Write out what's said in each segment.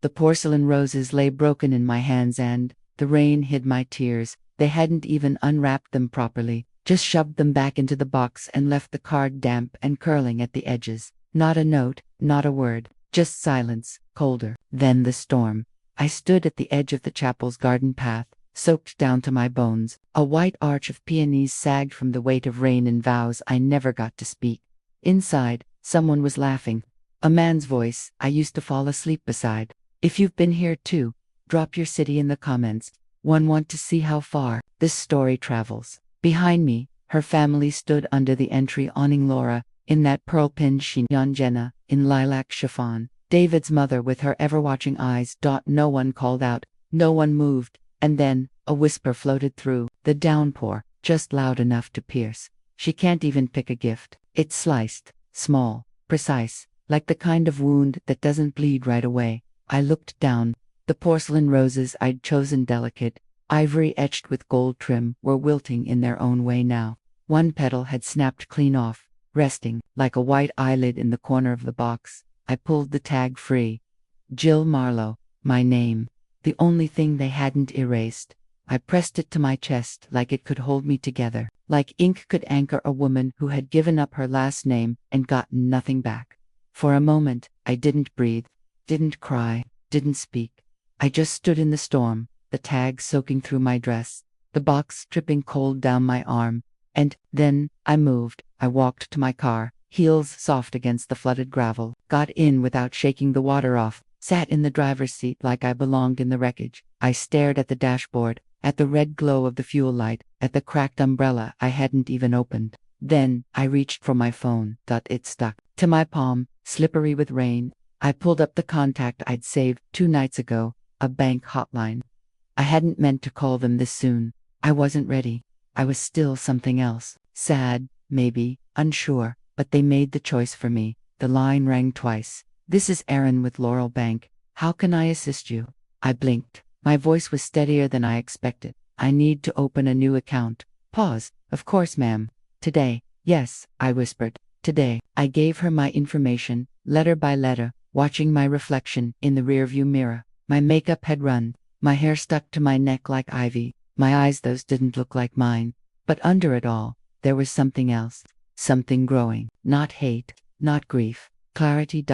The porcelain roses lay broken in my hands and the rain hid my tears. They hadn't even unwrapped them properly, just shoved them back into the box and left the card damp and curling at the edges. Not a note, not a word, just silence, colder than the storm. I stood at the edge of the chapel's garden path, soaked down to my bones. A white arch of peonies sagged from the weight of rain and vows I never got to speak. Inside, someone was laughing. A man's voice I used to fall asleep beside. If you've been here too, drop your city in the comments. Want to see how far this story travels. Behind me, her family stood under the entry awning. Laura, in that pearl-pinned chignon. Jenna, in lilac chiffon. David's mother with her ever-watching eyes. No one called out. No one moved. And then, a whisper floated through the downpour, just loud enough to pierce. She can't even pick a gift. It's sliced, small, precise, like the kind of wound that doesn't bleed right away. I looked down. The porcelain roses I'd chosen, delicate, ivory etched with gold trim, were wilting in their own way now. One petal had snapped clean off, resting like a white eyelid in the corner of the box. I pulled the tag free. Jill Marlowe, my name. The only thing they hadn't erased. I pressed it to my chest like it could hold me together, like ink could anchor a woman who had given up her last name and gotten nothing back. For a moment, I didn't breathe, didn't cry, didn't speak. I just stood in the storm, the tag soaking through my dress, the box dripping cold down my arm. And then I moved. I walked to my car, heels soft against the flooded gravel, got in without shaking the water off, sat in the driver's seat like I belonged in the wreckage. I stared at the dashboard, at the red glow of the fuel light, at the cracked umbrella I hadn't even opened. Then I reached for my phone. It stuck to my palm, slippery with rain. I pulled up the contact I'd saved 2 nights ago, a bank hotline. I hadn't meant to call them this soon. I wasn't ready. I was still something else. Sad, maybe, unsure, but they made the choice for me. The line rang twice. This is Erin with Laurel Bank. How can I assist you? I blinked. My voice was steadier than I expected. I need to open a new account. Pause. Of course, ma'am. Today. Yes, I whispered. Today. I gave her my information, letter by letter, watching my reflection in the rearview mirror. My makeup had run. My hair stuck to my neck like ivy. My eyes, those didn't look like mine. But under it all, there was something else. Something growing. Not hate. Not grief. Clarity.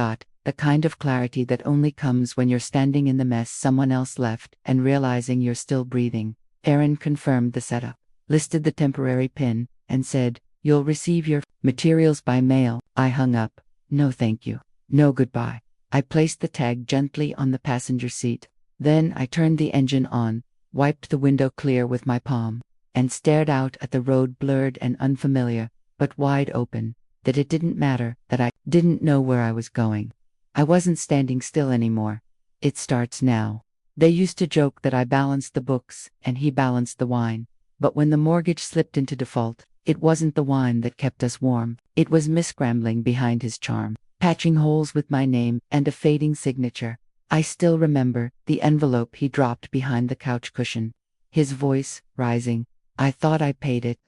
The kind of clarity that only comes when you're standing in the mess someone else left and realizing you're still breathing. Erin confirmed the setup, listed the temporary PIN, and said, "You'll receive your materials by mail." I hung up. No thank you. No goodbye. I placed the tag gently on the passenger seat. Then I turned the engine on, wiped the window clear with my palm, and stared out at the road, blurred and unfamiliar, but wide open. That it didn't matter, that I didn't know where I was going. I wasn't standing still anymore. It starts now. They used to joke that I balanced the books and he balanced the wine. But when the mortgage slipped into default, it wasn't the wine that kept us warm. It was miscrambling behind his charm, patching holes with my name and a fading signature. I still remember the envelope he dropped behind the couch cushion. His voice, rising. I thought I paid it.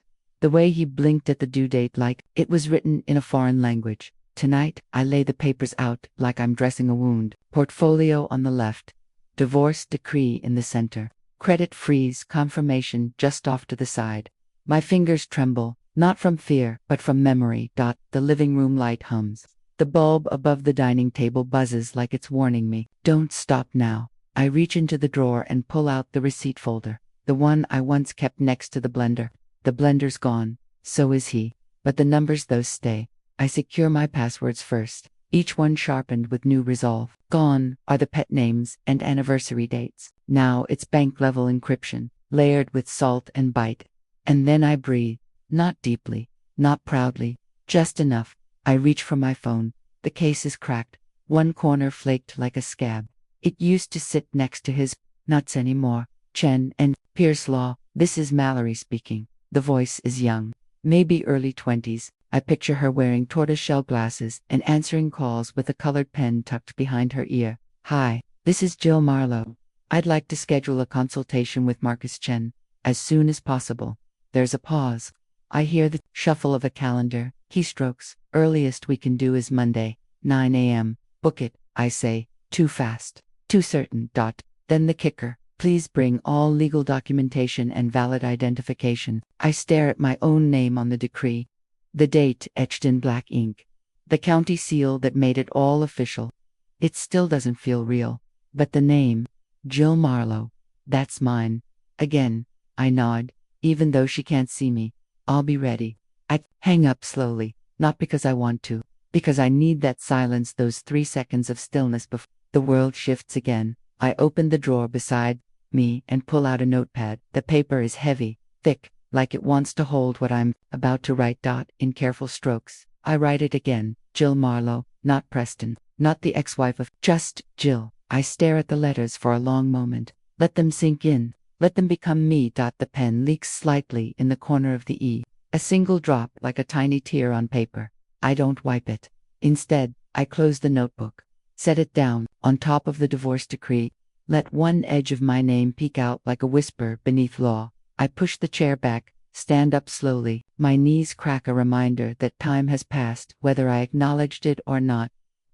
The way he blinked at the due date like it was written in a foreign language. Tonight, I lay the papers out like I'm dressing a wound. Portfolio on the left. Divorce decree in the center. Credit freeze confirmation just off to the side. My fingers tremble, not from fear, but from memory. The living room light hums. The bulb above the dining table buzzes like it's warning me. Don't stop now. I reach into the drawer and pull out the receipt folder. The one I once kept next to the blender. The blender's gone. So is he. But the numbers, those stay. I secure my passwords first, each one sharpened with new resolve. Gone are the pet names and anniversary dates. Now it's bank-level encryption, layered with salt and bite. And then I breathe, not deeply, not proudly, just enough. I reach for my phone. The case is cracked, one corner flaked like a scab. It used to sit next to his nuts anymore. Chen and Pierce Law. This is Mallory speaking. The voice is young, maybe early 20s. I picture her wearing tortoiseshell glasses and answering calls with a colored pen tucked behind her ear. "Hi, this is Jill Marlowe. I'd like to schedule a consultation with Marcus Chen as soon as possible." There's a pause. I hear the shuffle of a calendar, keystrokes. "Earliest we can do is Monday, 9 a.m. Book it," I say, too fast. Too certain. Then the kicker. Please bring all legal documentation and valid identification. I stare at my own name on the decree. The date etched in black ink. The county seal that made it all official. It still doesn't feel real. But the name, Jill Marlowe, that's mine. Again, I nod, even though she can't see me. I'll be ready. I hang up slowly, not because I want to, because I need that silence, those 3 seconds of stillness before the world shifts again. I open the drawer beside me and pull out a notepad. The paper is heavy, thick, like it wants to hold what I'm about to write. In careful strokes, I write it again. Jill Marlowe, not Preston, not the ex-wife of, just Jill. I stare at the letters for a long moment. Let them sink in. Let them become me. The pen leaks slightly in the corner of the E. A single drop, like a tiny tear on paper. I don't wipe it. Instead, I close the notebook. Set it down, on top of the divorce decree. Let one edge of my name peek out like a whisper beneath law. I push the chair back, stand up slowly. My knees crack, a reminder that time has passed, whether I acknowledged it or not.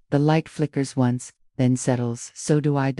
The light flickers once, then settles. So do I.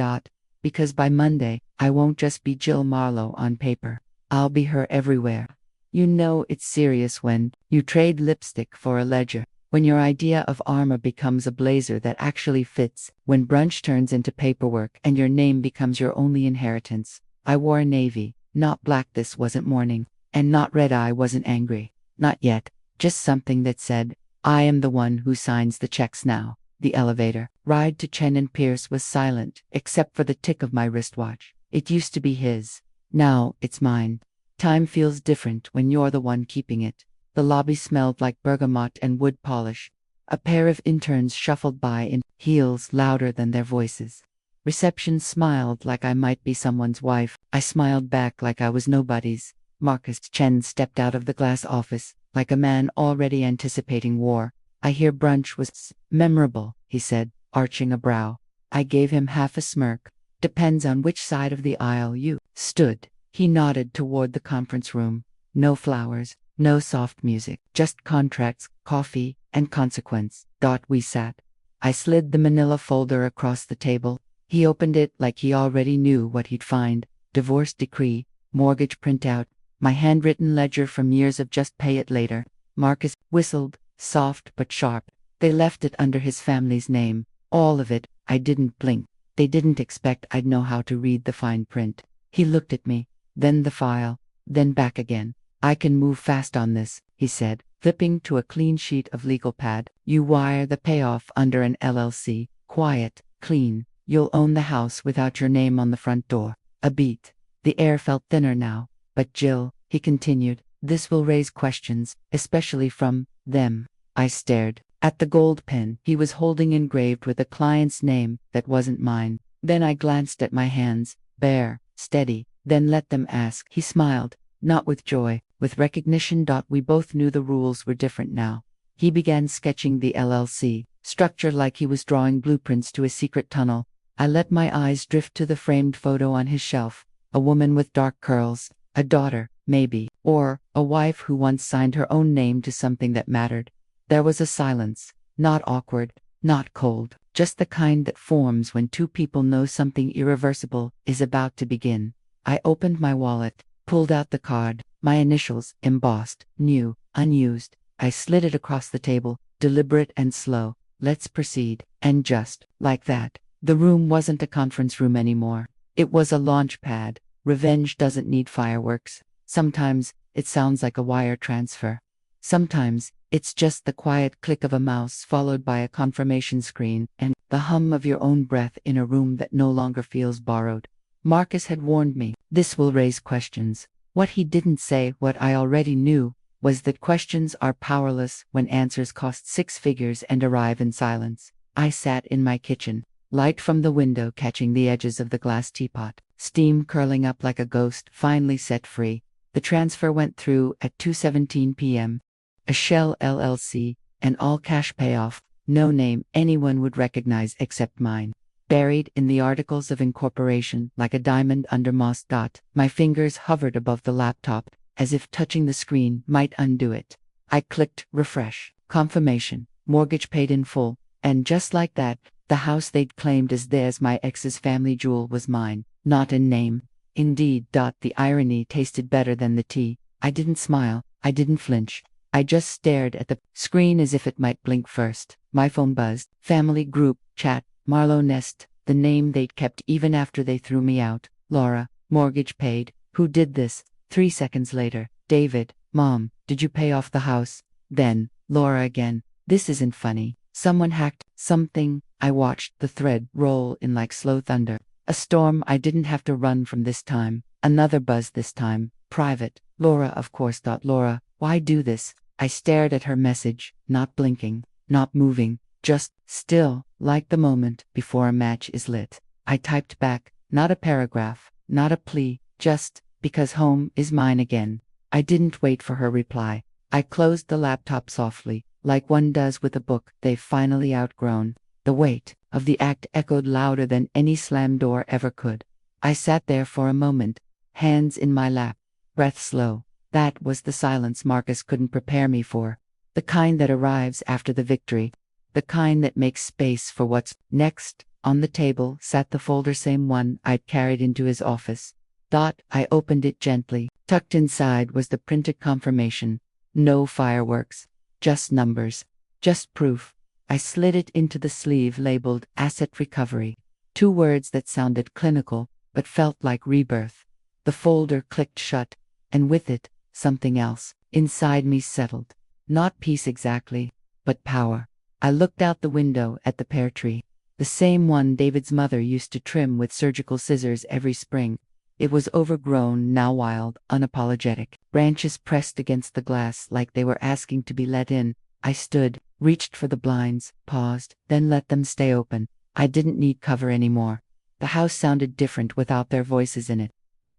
Because by Monday, I won't just be Jill Marlowe on paper. I'll be her everywhere. You know it's serious when you trade lipstick for a ledger. When your idea of armor becomes a blazer that actually fits, when brunch turns into paperwork and your name becomes your only inheritance. I wore navy, not black. This wasn't mourning, and not red. I wasn't angry. Not yet. Just something that said, I am the one who signs the checks now. The elevator ride to Chen and Pierce was silent, except for the tick of my wristwatch. It used to be his. Now it's mine. Time feels different when you're the one keeping it. The lobby smelled like bergamot and wood polish. A pair of interns shuffled by in heels louder than their voices. Reception smiled like I might be someone's wife. I smiled back like I was nobody's. Marcus Chen stepped out of the glass office, like a man already anticipating war. I hear brunch was memorable, he said, arching a brow. I gave him half a smirk. Depends on which side of the aisle you stood. He nodded toward the conference room. No flowers. No soft music, just contracts, coffee, and consequence. We sat. I slid the manila folder across the table. He opened it like he already knew what he'd find. Divorce decree, mortgage printout, my handwritten ledger from years of just pay it later. Marcus whistled, soft but sharp. They left it under his family's name. All of it. I didn't blink. They didn't expect I'd know how to read the fine print. He looked at me, then the file, then back again. I can move fast on this, he said, flipping to a clean sheet of legal pad. You wire the payoff under an LLC. Quiet, clean. You'll own the house without your name on the front door. A beat. The air felt thinner now. But Jill, he continued, this will raise questions, especially from them. I stared at the gold pen he was holding engraved with a client's name that wasn't mine. Then I glanced at my hands, bare, steady, then let them ask. He smiled, not with joy, with recognition. We both knew the rules were different now. He began sketching the LLC structure like he was drawing blueprints to a secret tunnel. I let my eyes drift to the framed photo on his shelf. A woman with dark curls, a daughter, maybe, or a wife who once signed her own name to something that mattered. There was a silence, not awkward, not cold, just the kind that forms when two people know something irreversible is about to begin. I opened my wallet, pulled out the card, my initials, embossed, new, unused. I slid it across the table, deliberate and slow. Let's proceed. And just like that, the room wasn't a conference room anymore. It was a launch pad. Revenge doesn't need fireworks. Sometimes it sounds like a wire transfer. Sometimes it's just the quiet click of a mouse followed by a confirmation screen and the hum of your own breath in a room that no longer feels borrowed. Marcus had warned me, this will raise questions. What he didn't say, what I already knew, was that questions are powerless when answers cost 6 figures and arrive in silence. I sat in my kitchen, light from the window catching the edges of the glass teapot, steam curling up like a ghost finally set free. The transfer went through at 2:17 p.m. A shell LLC, an all-cash payoff, no name anyone would recognize except mine. Buried in the articles of incorporation like a diamond under moss. My fingers hovered above the laptop, as if touching the screen might undo it. I clicked refresh, confirmation, mortgage paid in full, and just like that, The house they'd claimed as theirs, my ex's family jewel, was mine, not in name. Indeed. The irony tasted better than the tea. I didn't smile, I didn't flinch. I just stared at the screen as if it might blink first. My phone buzzed. Family group chat, Marlowe Nest, the name they'd kept even after they threw me out. Laura, mortgage paid. Who did this? 3 seconds later, David, Mom, did you pay off the house? Then, Laura again. This isn't funny. Someone hacked something. I watched the thread roll in like slow thunder. A storm I didn't have to run from this time. Another buzz this time. Private. Laura, of course. Laura, why do this? I stared at her message, not blinking, not moving, just still, like the moment before a match is lit. I typed back, not a paragraph, not a plea, just, because home is mine again. I didn't wait for her reply. I closed the laptop softly, like one does with a book they've finally outgrown. The weight of the act echoed louder than any slam door ever could. I sat there for a moment, hands in my lap, breath slow. That was the silence Marcus couldn't prepare me for. The kind that arrives after the victory. The kind that makes space for what's next. On the table sat the folder, same one I'd carried into his office. I opened it gently. Tucked inside was the printed confirmation. No fireworks. Just numbers. Just proof. I slid it into the sleeve labeled Asset Recovery. 2 words that sounded clinical, but felt like rebirth. The folder clicked shut, and with it, something else inside me settled. Not peace exactly, but power. I looked out the window at the pear tree, the same one David's mother used to trim with surgical scissors every spring. It was overgrown, now wild, unapologetic. Branches pressed against the glass like they were asking to be let in. I stood, reached for the blinds, paused, then let them stay open. I didn't need cover anymore. The house sounded different without their voices in it.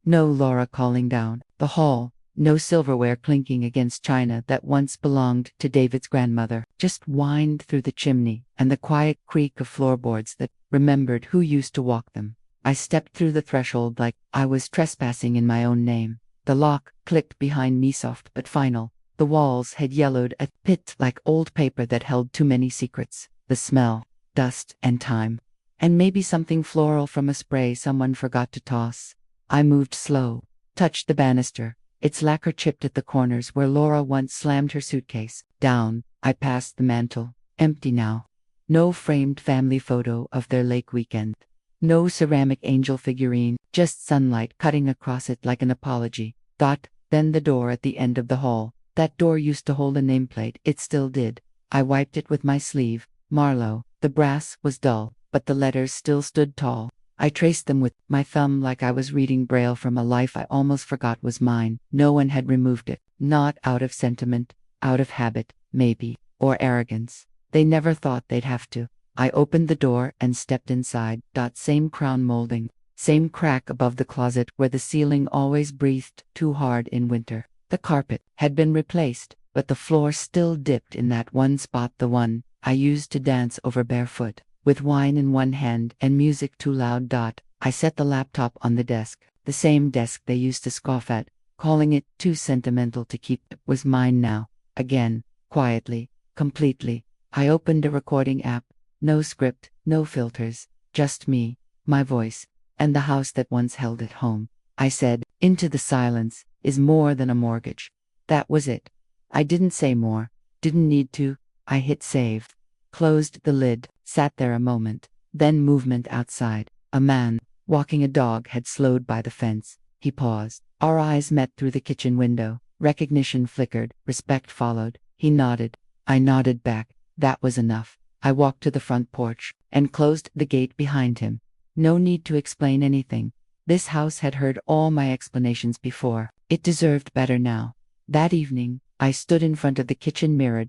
No Laura calling down the hall. No silverware clinking against china that once belonged to David's grandmother. Just whined through the chimney and the quiet creak of floorboards that remembered who used to walk them. I stepped through the threshold like I was trespassing in my own name. The lock clicked behind me, soft but final. The walls had yellowed a pit like old paper that held too many secrets. The smell, dust and time. And maybe something floral from a spray someone forgot to toss. I moved slow, touched the banister. Its lacquer chipped at the corners where Laura once slammed her suitcase. Down, I passed the mantel. Empty now. No framed family photo of their lake weekend. No ceramic angel figurine, just sunlight cutting across it like an apology. Then the door at the end of the hall. That door used to hold a nameplate. It still did. I wiped it with my sleeve. Marlowe. The brass was dull, but the letters still stood tall. I traced them with my thumb like I was reading Braille from a life I almost forgot was mine. No one had removed it. Not out of sentiment, out of habit, maybe, or arrogance. They never thought they'd have to. I opened the door and stepped inside. Same crown molding, same crack above the closet where the ceiling always breathed too hard in winter. The carpet had been replaced, but the floor still dipped in that one spot, the one I used to dance over barefoot. With wine in one hand and music too loud. I set the laptop on the desk, the same desk they used to scoff at, calling it too sentimental to keep. It was mine now. Again, quietly, completely. I opened a recording app. No script, no filters, just me, my voice, and the house that once held it home. I said, into the silence, is more than a mortgage. That was it. I didn't say more, didn't need to. I hit save, closed the lid, sat there a moment, then movement outside. A man, walking a dog, had slowed by the fence. He paused. Our eyes met through the kitchen window. Recognition flickered, respect followed. He nodded. I nodded back. That was enough. I walked to the front porch and closed the gate behind him. No need to explain anything. This house had heard all my explanations before. It deserved better now. That evening, I stood in front of the kitchen mirror.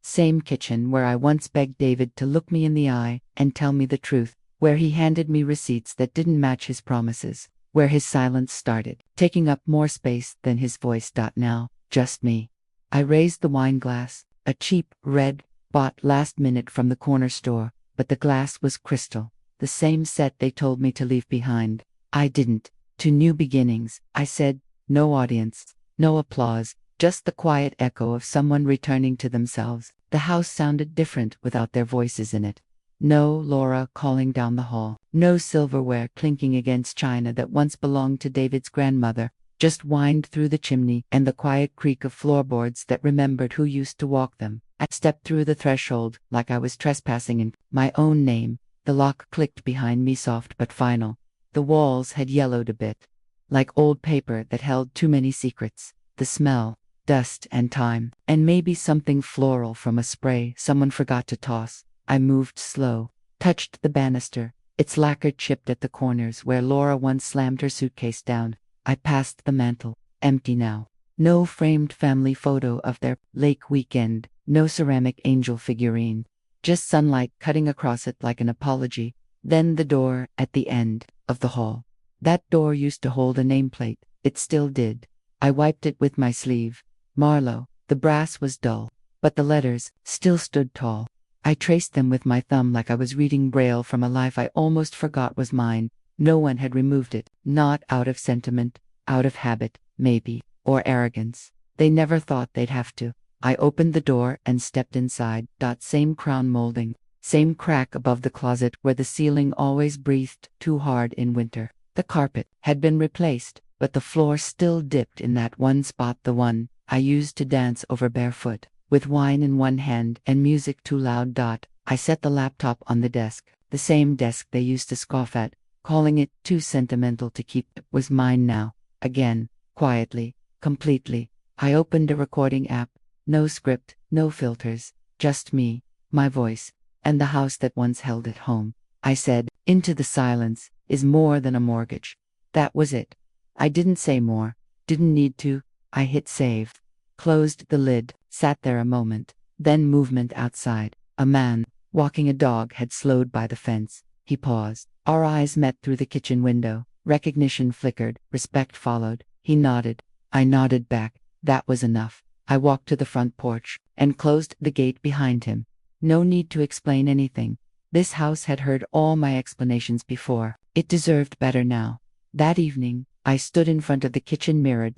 Same kitchen where I once begged David to look me in the eye and tell me the truth, where he handed me receipts that didn't match his promises, where his silence started taking up more space than his voice. Now, just me. I raised the wine glass, a cheap red, bought last minute from the corner store, but the glass was crystal, the same set they told me to leave behind. I didn't. To new beginnings, I said. No audience, no applause, just the quiet echo of someone returning to themselves. The house sounded different without their voices in it. No Laura calling down the hall. No silverware clinking against china that once belonged to David's grandmother. Just whined through the chimney and the quiet creak of floorboards that remembered who used to walk them. I stepped through the threshold like I was trespassing in my own name. The lock clicked behind me, soft but final. The walls had yellowed a bit, like old paper that held too many secrets. The smell, dust and time, and maybe something floral from a spray someone forgot to toss. I moved slow, touched the banister, its lacquer chipped at the corners where Laura once slammed her suitcase down. I passed the mantel, empty now. No framed family photo of their lake weekend, no ceramic angel figurine. Just sunlight cutting across it like an apology. Then the door at the end of the hall. That door used to hold a nameplate. It still did. I wiped it with my sleeve. Marlowe. The brass was dull, but the letters still stood tall. I traced them with my thumb like I was reading Braille from a life I almost forgot was mine. No one had removed it, not out of sentiment, out of habit, maybe, or arrogance. They never thought they'd have to. I opened the door and stepped inside. Same crown molding, same crack above the closet where the ceiling always breathed too hard in winter. The carpet had been replaced, but the floor still dipped in that one spot, the one I used to dance over barefoot. With wine in one hand and music too loud. I set the laptop on the desk, the same desk they used to scoff at, calling it too sentimental to keep. It was mine now. Again, quietly, completely. I opened a recording app. No script, no filters, just me, my voice, and the house that once held it home. I said, "Into the silence is more than a mortgage." That was it. I didn't say more, didn't need to. I hit save, closed the lid, sat there a moment, then movement outside. A man, walking a dog, had slowed by the fence. He paused. Our eyes met through the kitchen window. Recognition flickered, respect followed. He nodded. I nodded back. That was enough. I walked to the front porch and closed the gate behind him. No need to explain anything. This house had heard all my explanations before. It deserved better now. That evening, I stood in front of the kitchen mirror.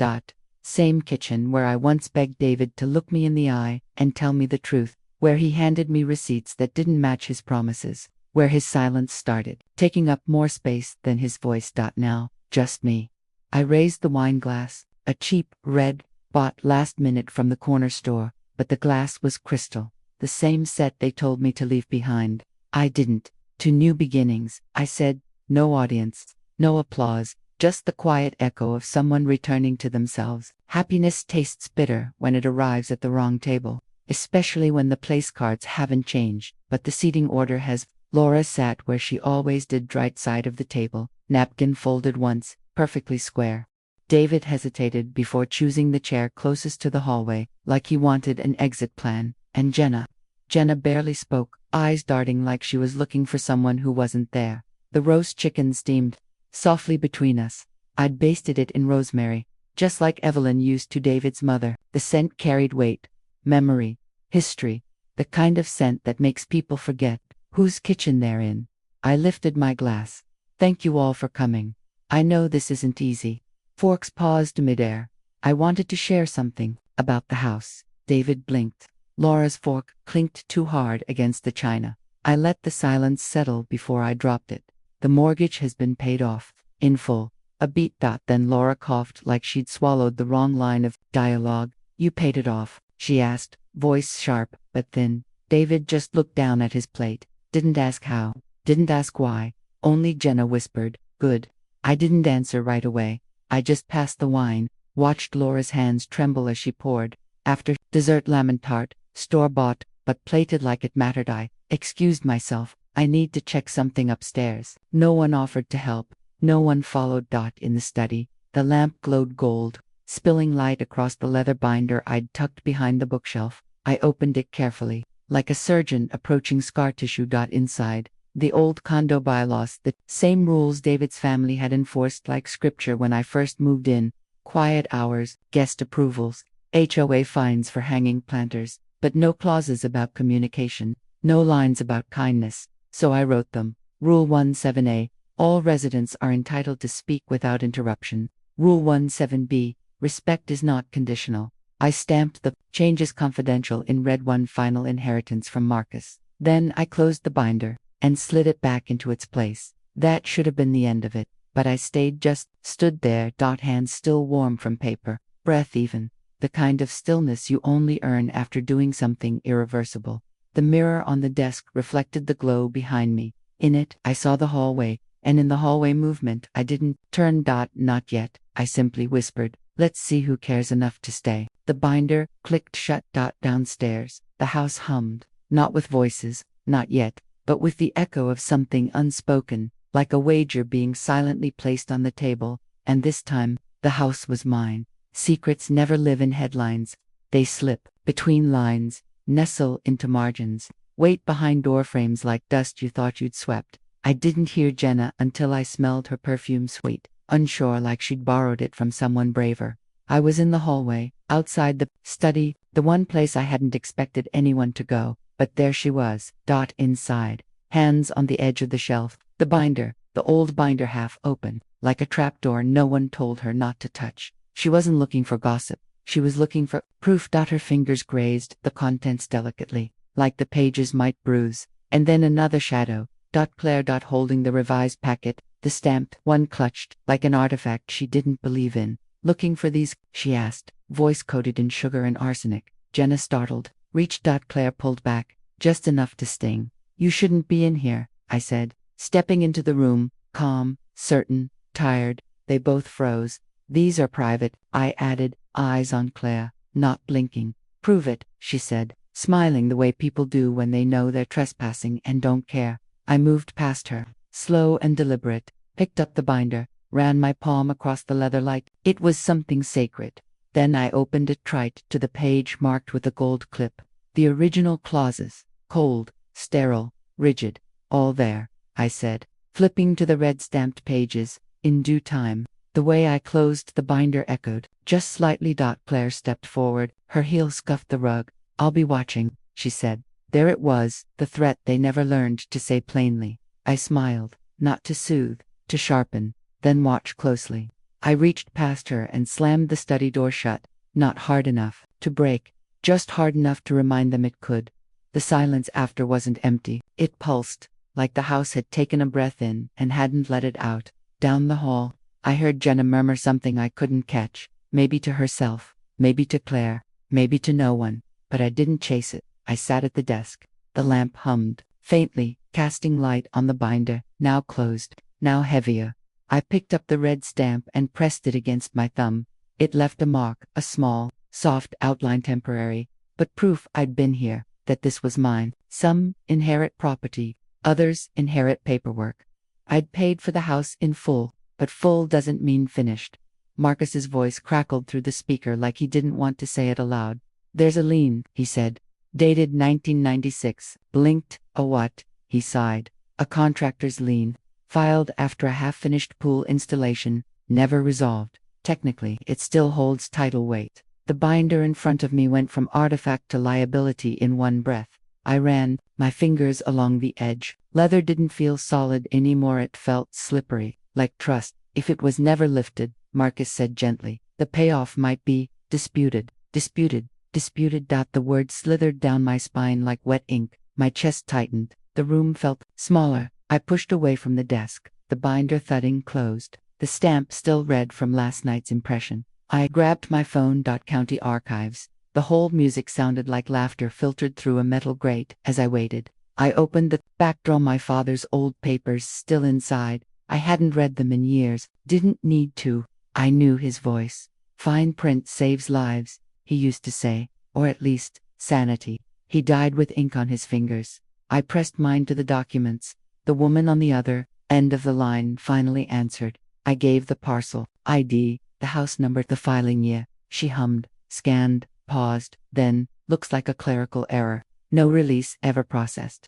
Same kitchen where I once begged David to look me in the eye and tell me the truth, where he handed me receipts that didn't match his promises, where his silence started taking up more space than his voice. Now, just me. I raised the wine glass, a cheap red, bought last minute from the corner store, but the glass was crystal, the same set they told me to leave behind. I didn't. To new beginnings, I said. No audience, no applause, just the quiet echo of someone returning to themselves. Happiness tastes bitter when it arrives at the wrong table, especially when the place cards haven't changed, but the seating order has. Laura sat where she always did, right side of the table, napkin folded once, perfectly square. David hesitated before choosing the chair closest to the hallway, like he wanted an exit plan. And Jenna. Jenna barely spoke, eyes darting like she was looking for someone who wasn't there. The roast chicken steamed softly between us. I'd basted it in rosemary, just like Evelyn used to David's mother. The scent carried weight, memory, history, the kind of scent that makes people forget whose kitchen they're in. I lifted my glass. Thank you all for coming. I know this isn't easy. Forks paused midair. I wanted to share something about the house. David blinked. Laura's fork clinked too hard against the china. I let the silence settle before I dropped it. The mortgage has been paid off, in full. A beat. Then Laura coughed like she'd swallowed the wrong line of dialogue. You paid it off, she asked, voice sharp but thin. David just looked down at his plate. Didn't ask how, didn't ask why. Only Jenna whispered, good. I didn't answer right away. I just passed the wine, watched Laura's hands tremble as she poured. After dessert lemon tart, store-bought, but plated like it mattered. I excused myself. I need to check something upstairs. No one offered to help. No one followed. In the study, the lamp glowed gold, spilling light across the leather binder I'd tucked behind the bookshelf. I opened it carefully, like a surgeon approaching scar tissue. Inside, the old condo bylaws, the same rules David's family had enforced like scripture when I first moved in. Quiet hours, guest approvals, HOA fines for hanging planters, but no clauses about communication, no lines about kindness. So I wrote them. Rule 17A. All residents are entitled to speak without interruption. Rule 17B. Respect is not conditional. I stamped the changes confidential in red. One final inheritance from Marcus. Then I closed the binder. and slid it back into its place. That should have been the end of it, but I stood there, hands still warm from paper, breath even, the kind of stillness you only earn after doing something irreversible. The mirror on the desk reflected the glow behind me. In it, I saw the hallway, and in the hallway movement, I didn't turn. Not yet, I simply whispered. Let's see who cares enough to stay. The binder clicked shut. Downstairs, the house hummed, not with voices, not yet, but with the echo of something unspoken, like a wager being silently placed on the table, and this time, the house was mine. Secrets never live in headlines. They slip between lines, nestle into margins, wait behind doorframes like dust you thought you'd swept. I didn't hear Jenna until I smelled her perfume sweet, unsure, like she'd borrowed it from someone braver. I was in the hallway, outside the study, the one place I hadn't expected anyone to go, but there she was, inside, hands on the edge of the shelf, the binder, the old binder half open, like a trapdoor no one told her not to touch. She wasn't looking for gossip. She was looking for proof. Her fingers grazed the contents delicately, like the pages might bruise, and then another shadow. Claire. Holding the revised packet, the stamped one clutched, like an artifact she didn't believe in. Looking for these? She asked, voice coated in sugar and arsenic. Jenna, startled, reached. Claire pulled back, just enough to sting. You shouldn't be in here, I said, stepping into the room, calm, certain, tired. They both froze. These are private, I added, eyes on Claire, not blinking. Prove it, she said, smiling the way people do when they know they're trespassing and don't care. I moved past her, slow and deliberate, picked up the binder, ran my palm across the leather light. It was something sacred. Then I opened it trite to the page marked with a gold clip. The original clauses, cold, sterile, rigid, all there, I said, flipping to the red stamped pages. In due time, the way I closed the binder echoed, just slightly. Claire stepped forward, her heel scuffed the rug. I'll be watching, she said. There it was, the threat they never learned to say plainly. I smiled, not to soothe, to sharpen, then watch closely. I reached past her and slammed the study door shut, not hard enough to break, just hard enough to remind them it could. The silence after wasn't empty, it pulsed, like the house had taken a breath in and hadn't let it out. Down the hall, I heard Jenna murmur something I couldn't catch, maybe to herself, maybe to Claire, maybe to no one, but I didn't chase it. I sat at the desk. The lamp hummed, faintly, casting light on the binder, now closed, now heavier. I picked up the red stamp and pressed it against my thumb. It left a mark, a small, soft outline, temporary, but proof I'd been here, that this was mine. Some inherit property, others inherit paperwork. I'd paid for the house in full, but full doesn't mean finished. Marcus's voice crackled through the speaker like he didn't want to say it aloud. There's a lien, he said. Dated 1996. Blinked. A what? He sighed. A contractor's lien. Filed after a half-finished pool installation. Never resolved. Technically, it still holds title weight. The binder in front of me went from artifact to liability in one breath. I ran my fingers along the edge. Leather didn't feel solid anymore, it felt slippery, like trust. If it was never lifted, Marcus said gently, the payoff might be disputed. Disputed. The word slithered down my spine like wet ink. My chest tightened. The room felt smaller. I pushed away from the desk, the binder thudding closed, the stamp still red from last night's impression. I grabbed my phone. County archives. The whole music sounded like laughter filtered through a metal grate as I waited. I opened the back drawer, my father's old papers still inside. I hadn't read them in years, didn't need to. I knew his voice. Fine print saves lives, he used to say, or at least, sanity. He died with ink on his fingers. I pressed mine to the documents. The woman on the other end of the line finally answered. I gave the parcel ID, the house number, the filing year. She hummed, scanned, paused, then, looks like a clerical error. No release ever processed.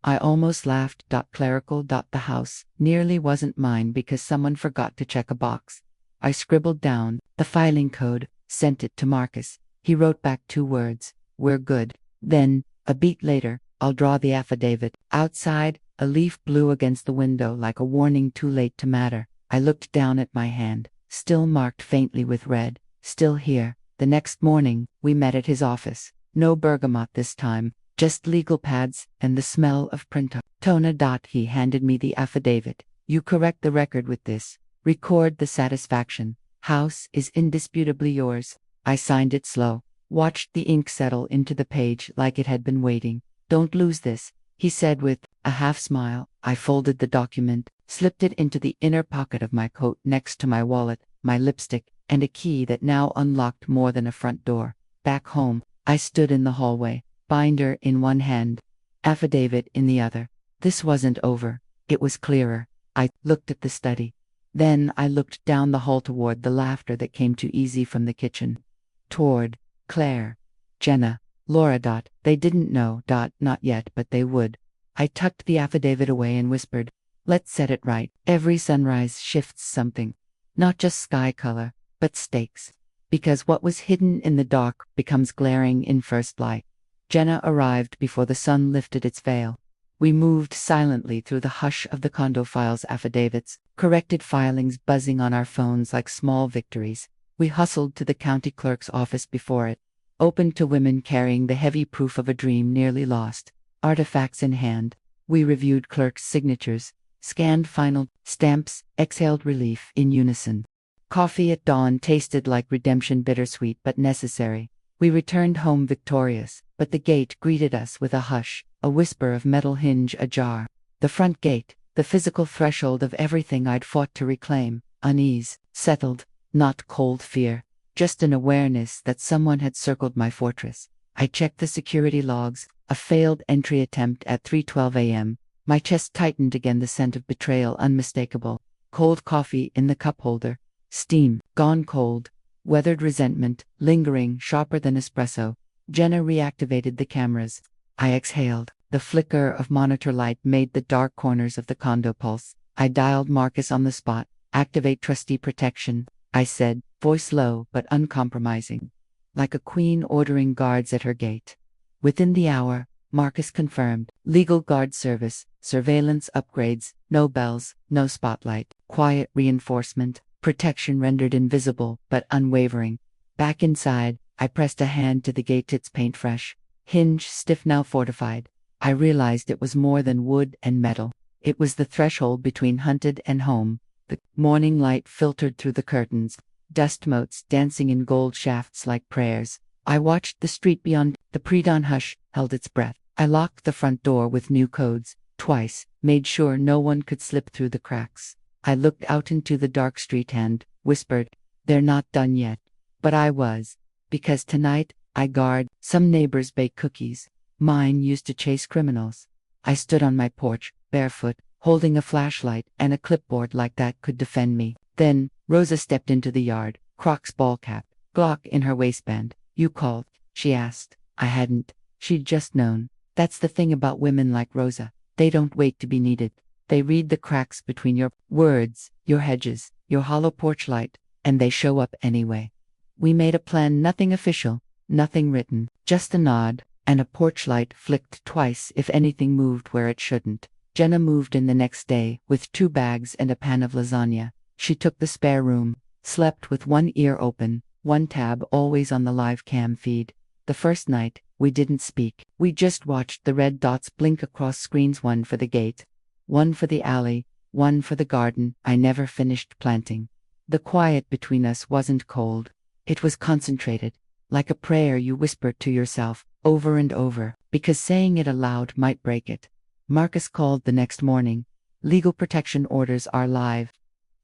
I almost laughed. Clerical. The house nearly wasn't mine because someone forgot to check a box. I scribbled down the filing code, sent it to Marcus. He wrote back 2 words, "We're good." Then, a beat later, I'll draw the affidavit. Outside, a leaf blew against the window like a warning too late to matter. I looked down at my hand, still marked faintly with red, still here. The next morning, we met at his office. No bergamot this time, just legal pads and the smell of printer. Tona. He handed me the affidavit. You correct the record with this. Record the satisfaction. House is indisputably yours. I signed it slow, watched the ink settle into the page like it had been waiting. Don't lose this, he said with a half smile. I folded the document, slipped it into the inner pocket of my coat next to my wallet, my lipstick, and a key that now unlocked more than a front door. Back home, I stood in the hallway, binder in one hand, affidavit in the other. This wasn't over. It was clearer. I looked at the study. Then I looked down the hall toward the laughter that came too easy from the kitchen. Toward Claire, Jenna, Laura. They didn't know. Not yet, but they would. I tucked the affidavit away and whispered, let's set it right. Every sunrise shifts something. Not just sky color, but stakes. Because what was hidden in the dark becomes glaring in first light. Jenna arrived before the sun lifted its veil. We moved silently through the hush of the condo files affidavits, corrected filings buzzing on our phones like small victories. We hustled to the county clerk's office before it, open to women carrying the heavy proof of a dream nearly lost. Artifacts in hand, we reviewed clerks' signatures, scanned final stamps, exhaled relief in unison. Coffee at dawn tasted like redemption, bittersweet but necessary. We returned home victorious, but the gate greeted us with a hush, a whisper of metal hinge ajar. The front gate, the physical threshold of everything I'd fought to reclaim. Unease, settled, not cold fear, just an awareness that someone had circled my fortress. I checked the security logs, a failed entry attempt at 3:12 a.m. My chest tightened again, the scent of betrayal unmistakable. Cold coffee in the cup holder, steam, gone cold, weathered resentment, lingering, sharper than espresso. Jenna reactivated the cameras. I exhaled. The flicker of monitor light made the dark corners of the condo pulse. I dialed Marcus on the spot. Activate trustee protection, I said, voice low but uncompromising, like a queen ordering guards at her gate. Within the hour, Marcus confirmed. Legal guard service, surveillance upgrades, no bells, no spotlight, quiet reinforcement, protection rendered invisible but unwavering. Back inside, I pressed a hand to the gate, its paint fresh, hinge stiff now fortified. I realized it was more than wood and metal. It was the threshold between hunted and home. The morning light filtered through the curtains, dust motes dancing in gold shafts like prayers. I watched the street beyond. The pre-dawn hush held its breath. I locked the front door with new codes, twice, made sure no one could slip through the cracks. I looked out into the dark street and whispered, they're not done yet. But I was. Because tonight, I guard. Some neighbors bake cookies. Mine used to chase criminals. I stood on my porch, barefoot, holding a flashlight, and a clipboard like that could defend me. Then, Rosa stepped into the yard, Crocs ball cap, Glock in her waistband. You called, she asked. I hadn't. She'd just known. That's the thing about women like Rosa. They don't wait to be needed. They read the cracks between your words, your hedges, your hollow porch light, and they show up anyway. We made a plan, nothing official, nothing written, just a nod, and a porch light flicked twice if anything moved where it shouldn't. Jenna moved in the next day, with 2 bags and a pan of lasagna. She took the spare room, slept with one ear open, one tab always on the live cam feed. The first night, we didn't speak. We just watched the red dots blink across screens, one for the gate, one for the alley, one for the garden I never finished planting. The quiet between us wasn't cold. It was concentrated, like a prayer you whispered to yourself, over and over, because saying it aloud might break it. Marcus called the next morning. Legal protection orders are live,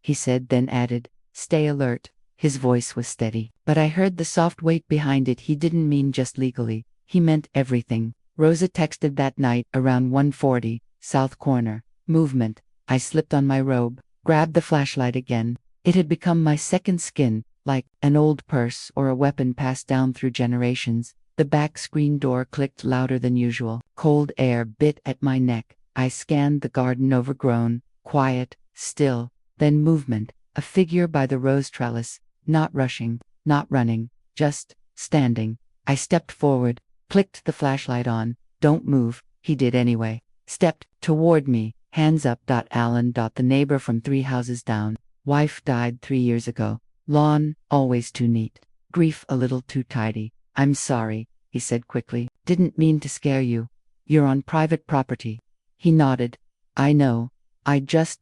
he said, then added, stay alert. His voice was steady, but I heard the soft weight behind it. He didn't mean just legally. He meant everything. Rosa texted that night around 1:40, South Corner. Movement. I slipped on my robe, grabbed the flashlight again. It had become my second skin, like an old purse or a weapon passed down through generations. The back screen door clicked louder than usual. Cold air bit at my neck. I scanned the garden, overgrown, quiet, still. Then movement. A figure by the rose trellis, not rushing, not running, just standing. I stepped forward, clicked the flashlight on. Don't move, he did anyway. Stepped toward me, hands up. Alan. The neighbor from 3 houses down. Wife died 3 years ago. Lawn, always too neat. Grief a little too tidy. I'm sorry, he said quickly. Didn't mean to scare you. You're on private property. He nodded. I know.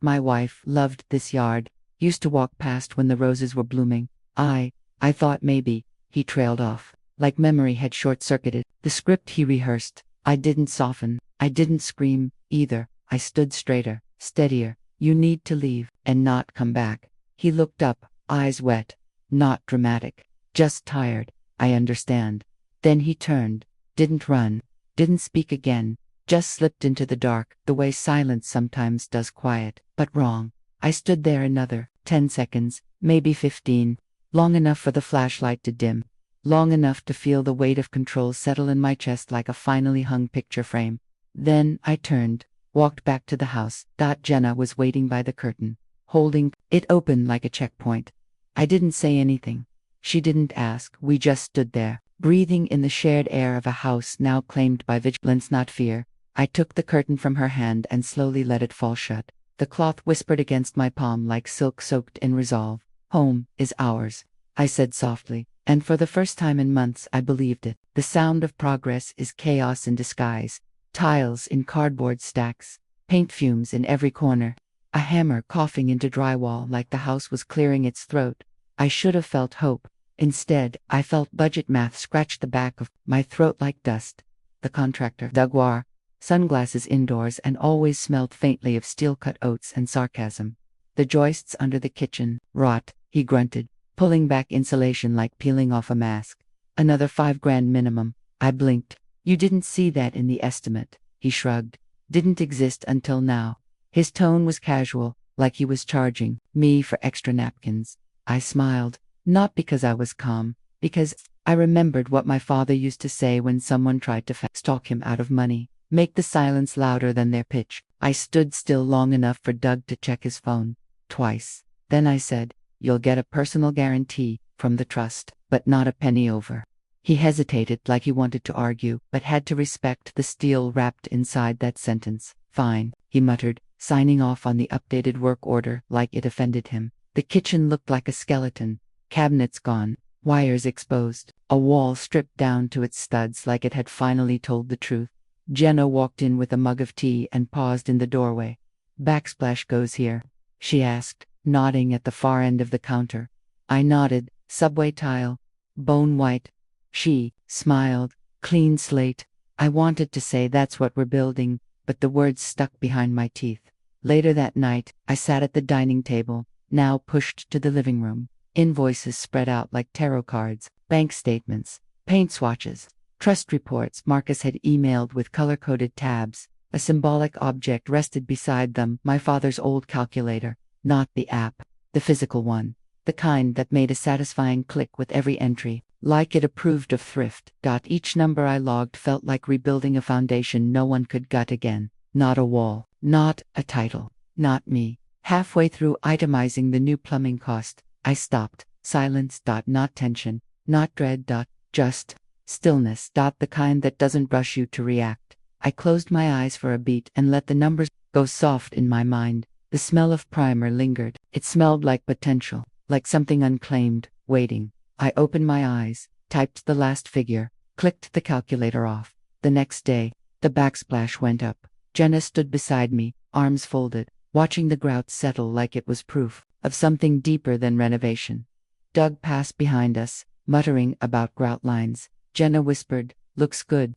My wife loved this yard. Used to walk past when the roses were blooming. I thought maybe. He trailed off. Like memory had short-circuited. The script he rehearsed. I didn't soften. I didn't scream, either. I stood straighter, steadier. You need to leave, and not come back. He looked up, eyes wet. Not dramatic. Just tired. I understand. Then he turned. Didn't run. Didn't speak again. Just slipped into the dark, the way silence sometimes does quiet. But wrong. I stood there another 10 seconds, maybe 15. Long enough for the flashlight to dim. Long enough to feel the weight of control settle in my chest like a finally hung picture frame. Then I turned, walked back to the house. Jenna was waiting by the curtain, holding it open like a checkpoint. I didn't say anything. She didn't ask. We just stood there, breathing in the shared air of a house now claimed by vigilance, not fear. I took the curtain from her hand and slowly let it fall shut. The cloth whispered against my palm like silk soaked in resolve. Home is ours, I said softly, and for the first time in months I believed it. The sound of progress is chaos in disguise. Tiles in cardboard stacks, paint fumes in every corner, a hammer coughing into drywall like the house was clearing its throat. I should have felt hope. Instead, I felt budget math scratch the back of my throat like dust. The contractor, Dugwar, sunglasses indoors, and always smelled faintly of steel-cut oats and sarcasm. The joists under the kitchen, rot, he grunted, pulling back insulation like peeling off a mask. Another $5,000 minimum. I blinked. You didn't see that in the estimate, he shrugged. Didn't exist until now. His tone was casual, like he was charging me for extra napkins. I smiled, not because I was calm, because I remembered what my father used to say when someone tried to stalk him out of money. Make the silence louder than their pitch. I stood still long enough for Doug to check his phone. Twice. Then I said, "You'll get a personal guarantee from the trust, but not a penny over." He hesitated like he wanted to argue, but had to respect the steel wrapped inside that sentence. "Fine," he muttered, signing off on the updated work order like it offended him. The kitchen looked like a skeleton. Cabinets gone, wires exposed, a wall stripped down to its studs like it had finally told the truth. Jenna walked in with a mug of tea and paused in the doorway. "Backsplash goes here?" she asked, nodding at the far end of the counter. I nodded. "Subway tile, bone white." She smiled. "Clean slate." I wanted to say that's what we're building, but the words stuck behind my teeth. Later that night, I sat at the dining table, now pushed to the living room. Invoices spread out like tarot cards, bank statements, paint swatches, trust reports Marcus had emailed with color-coded tabs. A symbolic object rested beside them, my father's old calculator. Not the app, the physical one. The kind that made a satisfying click with every entry, like it approved of thrift. Each number I logged felt like rebuilding a foundation no one could gut again. Not a wall, not a title, not me. Halfway through itemizing the new plumbing cost, I stopped. Silence. Not tension, not dread. Just stillness. The kind that doesn't rush you to react. I closed my eyes for a beat and let the numbers go soft in my mind. The smell of primer lingered. It smelled like potential, like something unclaimed, waiting. I opened my eyes, typed the last figure, clicked the calculator off. The next day, the backsplash went up. Jenna stood beside me, arms folded, watching the grout settle like it was proof of something deeper than renovation. Doug passed behind us, muttering about grout lines. Jenna whispered, "Looks good."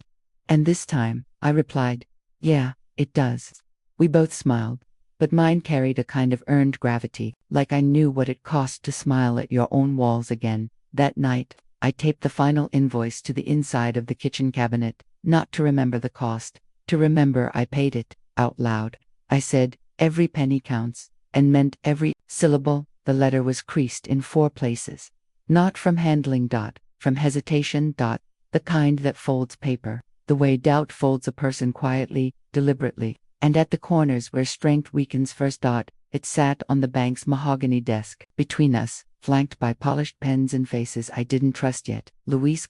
And this time, I replied, "Yeah, it does." We both smiled, but mine carried a kind of earned gravity, like I knew what it cost to smile at your own walls again. That night, I taped the final invoice to the inside of the kitchen cabinet, not to remember the cost, to remember I paid it, out loud. I said, "Every penny counts," and meant every syllable. The letter was creased in 4 places. Not from handling. From hesitation. The kind that folds paper, the way doubt folds a person quietly, deliberately, and at the corners where strength weakens first. It sat on the bank's mahogany desk, between us, flanked by polished pens and faces I didn't trust yet. Luis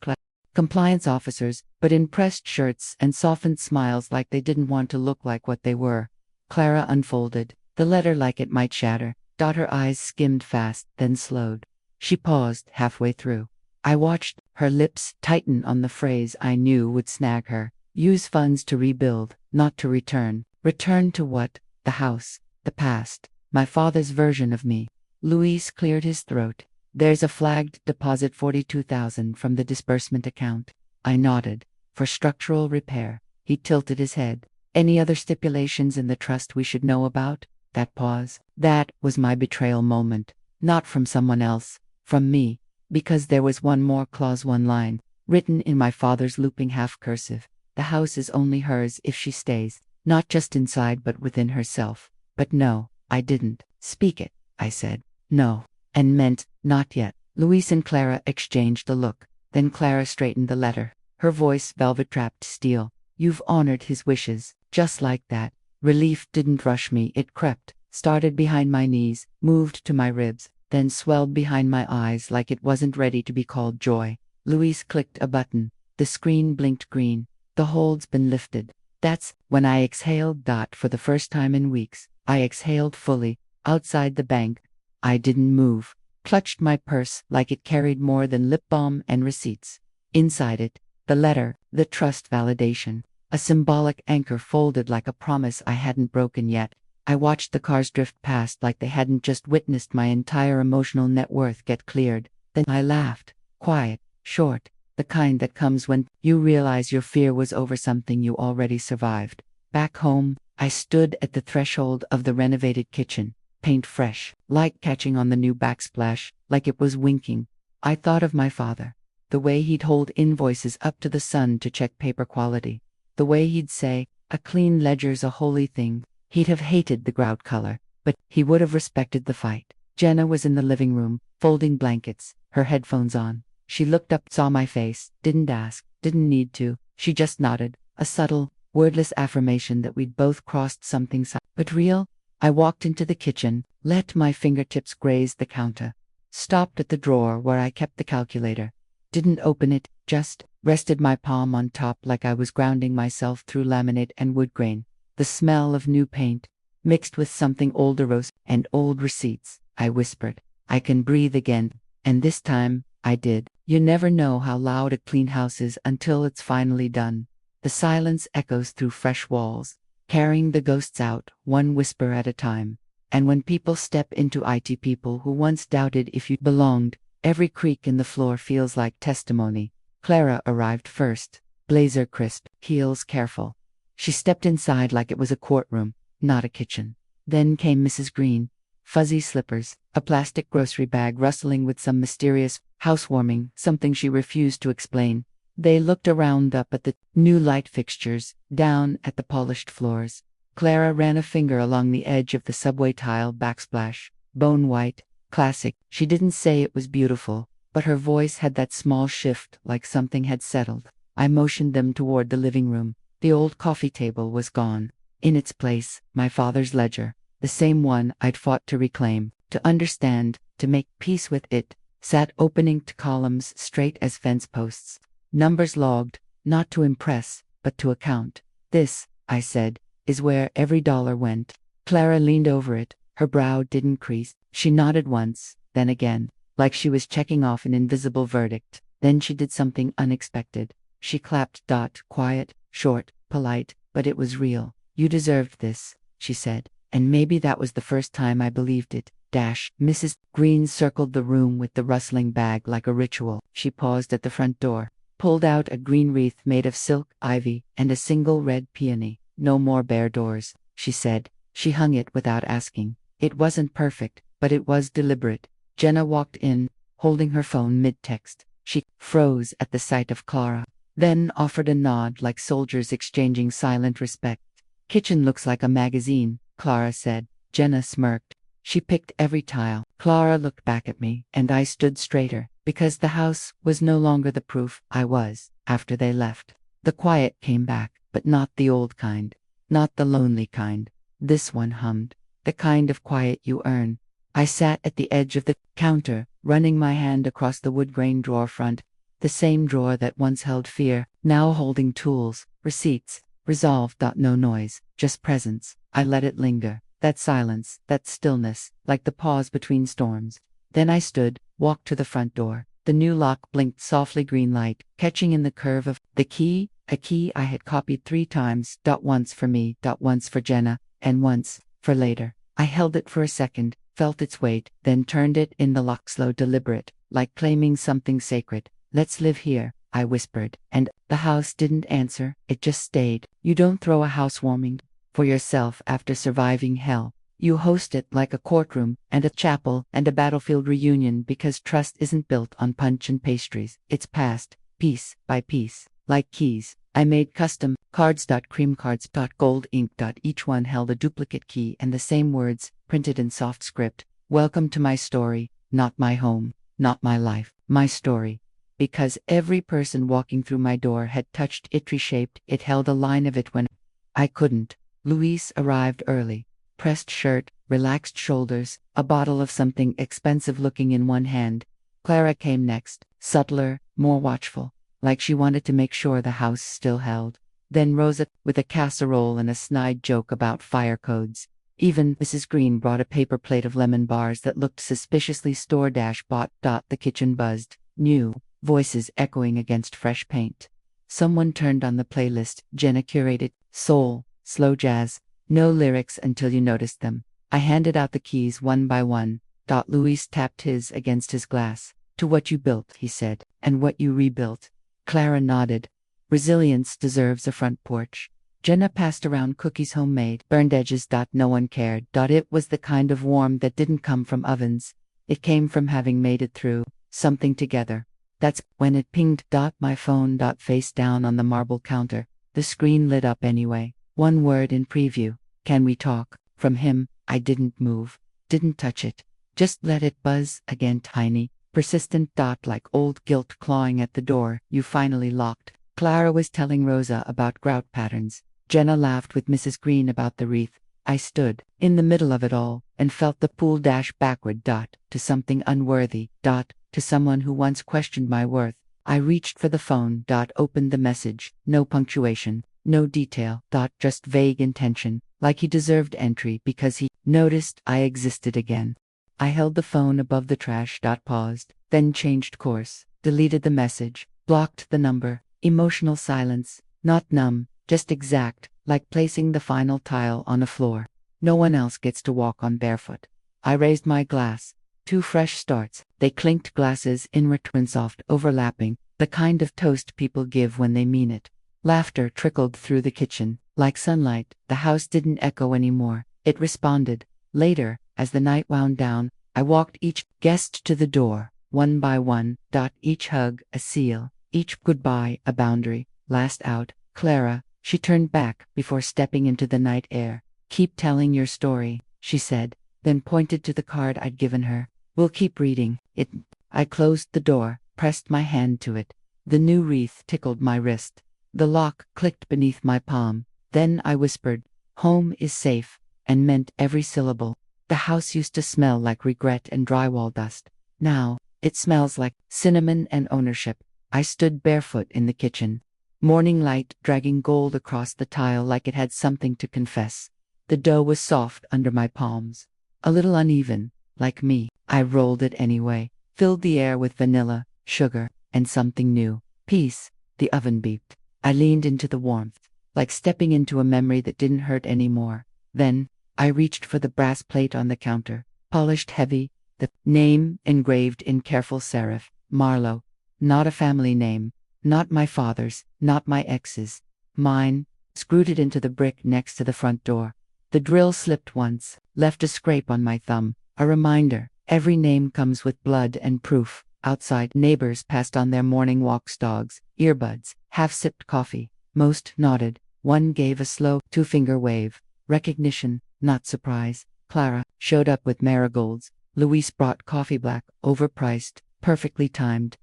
compliance officers, but in pressed shirts and softened smiles like they didn't want to look like what they were. Clara unfolded the letter like it might shatter. Her eyes skimmed fast, then slowed. She paused halfway through. I watched her lips tighten on the phrase I knew would snag her. Use funds to rebuild, not to return. Return to what? The house. The past. My father's version of me. Luis cleared his throat. There's a flagged deposit 42,000 from the disbursement account. I nodded. For structural repair. He tilted his head. Any other stipulations in the trust we should know about? That pause. That was my betrayal moment. Not from someone else. From me. Because there was one more clause, one line, written in my father's looping half-cursive. The house is only hers if she stays, not just inside but within herself. But no, I didn't. Speak it, I said. No. And meant, not yet. Luis and Clara exchanged a look. Then Clara straightened the letter. Her voice velvet-trapped steel. You've honored his wishes, just like that. Relief didn't rush me, it crept, started behind my knees, moved to my ribs, then swelled behind my eyes like it wasn't ready to be called joy. Luis clicked a button. The screen blinked green. The hold's been lifted. That's when I exhaled. For the first time in weeks, I exhaled fully. Outside the bank, I didn't move. Clutched my purse like it carried more than lip balm and receipts. Inside it, the letter, the trust validation. A symbolic anchor folded like a promise I hadn't broken yet. I watched the cars drift past like they hadn't just witnessed my entire emotional net worth get cleared. Then I laughed. Quiet, short, the kind that comes when you realize your fear was over something you already survived. Back home, I stood at the threshold of the renovated kitchen. Paint fresh, light catching on the new backsplash, like it was winking. I thought of my father. The way he'd hold invoices up to the sun to check paper quality. The way he'd say, a clean ledger's a holy thing. He'd have hated the grout color, but he would have respected the fight. Jenna was in the living room, folding blankets, her headphones on. She looked up, saw my face, didn't ask, didn't need to. She just nodded, a subtle, wordless affirmation that we'd both crossed something but real. I walked into the kitchen, let my fingertips graze the counter. Stopped at the drawer where I kept the calculator. Didn't open it, just rested my palm on top like I was grounding myself through laminate and wood grain. The smell of new paint, mixed with something older rose and old receipts. I whispered, I can breathe again. And this time, I did. You never know how loud a clean house is until it's finally done. The silence echoes through fresh walls, carrying the ghosts out, one whisper at a time. And when people step into it, people who once doubted if you belonged, every creak in the floor feels like testimony. Clara arrived first, blazer crisp, heels careful. She stepped inside like it was a courtroom, not a kitchen. Then came Mrs. Green. Fuzzy slippers, a plastic grocery bag rustling with some mysterious housewarming, something she refused to explain. They looked around, up at the new light fixtures, down at the polished floors. Clara ran a finger along the edge of the subway tile backsplash. Bone white, classic. She didn't say it was beautiful, but her voice had that small shift like something had settled. I motioned them toward the living room. The old coffee table was gone. In its place, my father's ledger, the same one I'd fought to reclaim, to understand, to make peace with it, sat opening to columns straight as fence posts. Numbers logged, not to impress, but to account. This, I said, is where every dollar went. Clara leaned over it. Her brow didn't crease. She nodded once, then again, like she was checking off an invisible verdict. Then she did something unexpected. She clapped. Quiet, short, polite, but it was real. You deserved this, she said. And maybe that was the first time I believed it. Mrs. Green circled the room with the rustling bag like a ritual. She paused at the front door, pulled out a green wreath made of silk, ivy, and a single red peony. No more bare doors, she said. She hung it without asking. It wasn't perfect, but it was deliberate. Jenna walked in, holding her phone mid-text. She froze at the sight of Clara, then offered a nod like soldiers exchanging silent respect. Kitchen looks like a magazine, Clara said. Jenna smirked. She picked every tile. Clara looked back at me, and I stood straighter, because the house was no longer the proof I was, after they left. The quiet came back, but not the old kind. Not the lonely kind. This one hummed. The kind of quiet you earn. I sat at the edge of the counter, running my hand across the wood grain drawer front. The same drawer that once held fear, now holding tools, receipts, resolve. No noise, just presence. I let it linger. That silence, that stillness, like the pause between storms. Then I stood, walked to the front door. The new lock blinked softly green light, catching in the curve of the key A key I had copied 3 times, once for me, once for Jenna, and once for later. I held it for a second, felt its weight, then turned it in the lock, slow, deliberate, like claiming something sacred. Let's live here, I whispered, and the house didn't answer, it just stayed. You don't throw a housewarming for yourself after surviving hell. You host it like a courtroom and a chapel and a battlefield reunion, because trust isn't built on punch and pastries. It's passed, piece by piece, like keys. I made custom cards. Cream cards. Gold ink. Each one held a duplicate key and the same words, printed in soft script. Welcome to my story, not my home, not my life, my story. Because every person walking through my door had touched it, reshaped it, held a line of it when I couldn't. Luis arrived early. Pressed shirt, relaxed shoulders, a bottle of something expensive looking in one hand. Clara came next, subtler, more watchful, like she wanted to make sure the house still held. Then Rosa, with a casserole and a snide joke about fire codes. Even Mrs. Green brought a paper plate of lemon bars that looked suspiciously store-bought. The kitchen buzzed, new voices echoing against fresh paint. Someone turned on the playlist. Jenna curated soul, slow jazz. No lyrics until you noticed them. I handed out the keys one by one. Luis tapped his against his glass. To what you built, he said, and what you rebuilt. Clara nodded. Resilience deserves a front porch. Jenna passed around cookies, homemade, burned edges. No one cared. It was the kind of warmth that didn't come from ovens. It came from having made it through something together. That's when it pinged. My phone. Face down on the marble counter. The screen lit up anyway. One word in preview. Can we talk? From him. I didn't move. Didn't touch it. Just let it buzz again, tiny, persistent. Like old guilt clawing at the door. You finally locked. Clara was telling Rosa about grout patterns. Jenna laughed with Mrs. Green about the wreath. I stood in the middle of it all and felt the pool dash backward. To something unworthy. To someone who once questioned my worth. I reached for the phone. Opened the message. No punctuation. No detail. Just vague intention. Like he deserved entry because he noticed I existed again. I held the phone above the trash. Paused. Then changed course. Deleted the message. Blocked the number. Emotional silence. Not numb. Just exact. Like placing the final tile on a floor. No one else gets to walk on barefoot. I raised my glass. 2 fresh starts. They clinked, glasses in return, soft, overlapping. The kind of toast people give when they mean it. Laughter trickled through the kitchen. Like sunlight, the house didn't echo anymore. It responded. Later, as the night wound down, I walked each guest to the door, one by one. Each hug a seal, each goodbye a boundary. Last out, Clara. She turned back before stepping into the night air. Keep telling your story, she said, then pointed to the card I'd given her. We'll keep reading it. I closed the door, pressed my hand to it. The new wreath tickled my wrist. The lock clicked beneath my palm. Then I whispered, home is safe, and meant every syllable. The house used to smell like regret and drywall dust. Now, it smells like cinnamon and ownership. I stood barefoot in the kitchen. Morning light dragging gold across the tile like it had something to confess. The dough was soft under my palms. A little uneven, like me. I rolled it anyway, filled the air with vanilla, sugar, and something new. Peace. The oven beeped. I leaned into the warmth, like stepping into a memory that didn't hurt anymore. Then, I reached for the brass plate on the counter, polished heavy, the name engraved in careful serif, Marlowe. Not a family name, not my father's, not my ex's. Mine. Screwed it into the brick next to the front door. The drill slipped once, left a scrape on my thumb, a reminder. Every name comes with blood and proof. Outside, neighbors passed on their morning walks, dogs, earbuds, half-sipped coffee. Most nodded. One gave a slow 2-finger wave. Recognition, not surprise. Clara showed up with marigolds. Luis brought coffee, black, overpriced, perfectly timed.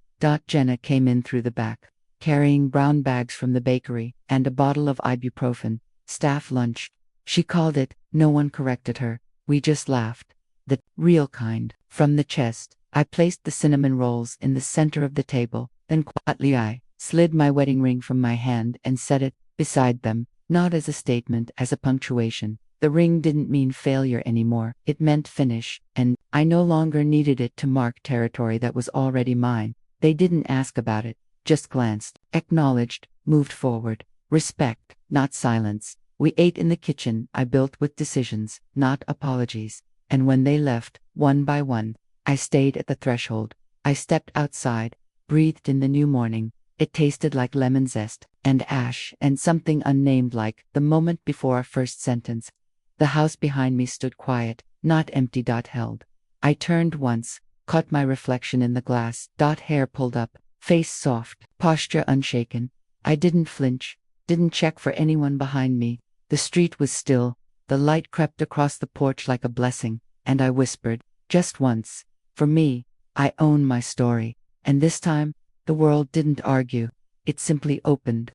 Jenna came in through the back, carrying brown bags from the bakery and a bottle of ibuprofen. Staff lunch. She called it. No one corrected her. We just laughed. The real kind. From the chest, I placed the cinnamon rolls in the center of the table. Then quietly I slid my wedding ring from my hand and set it beside them, not as a statement, as a punctuation. The ring didn't mean failure anymore. It meant finish, and I no longer needed it to mark territory that was already mine. They didn't ask about it, just glanced, acknowledged, moved forward. Respect, not silence. We ate in the kitchen I built with decisions, not apologies. And when they left, one by one, I stayed at the threshold. I stepped outside, breathed in the new morning. It tasted like lemon zest, and ash, and something unnamed like the moment before our first sentence. The house behind me stood quiet, not empty. Held. I turned once, caught my reflection in the glass. Hair pulled up, face soft, posture unshaken. I didn't flinch, didn't check for anyone behind me. The street was still. The light crept across the porch like a blessing, and I whispered, just once, for me, I own my story. And this time, the world didn't argue. It simply opened.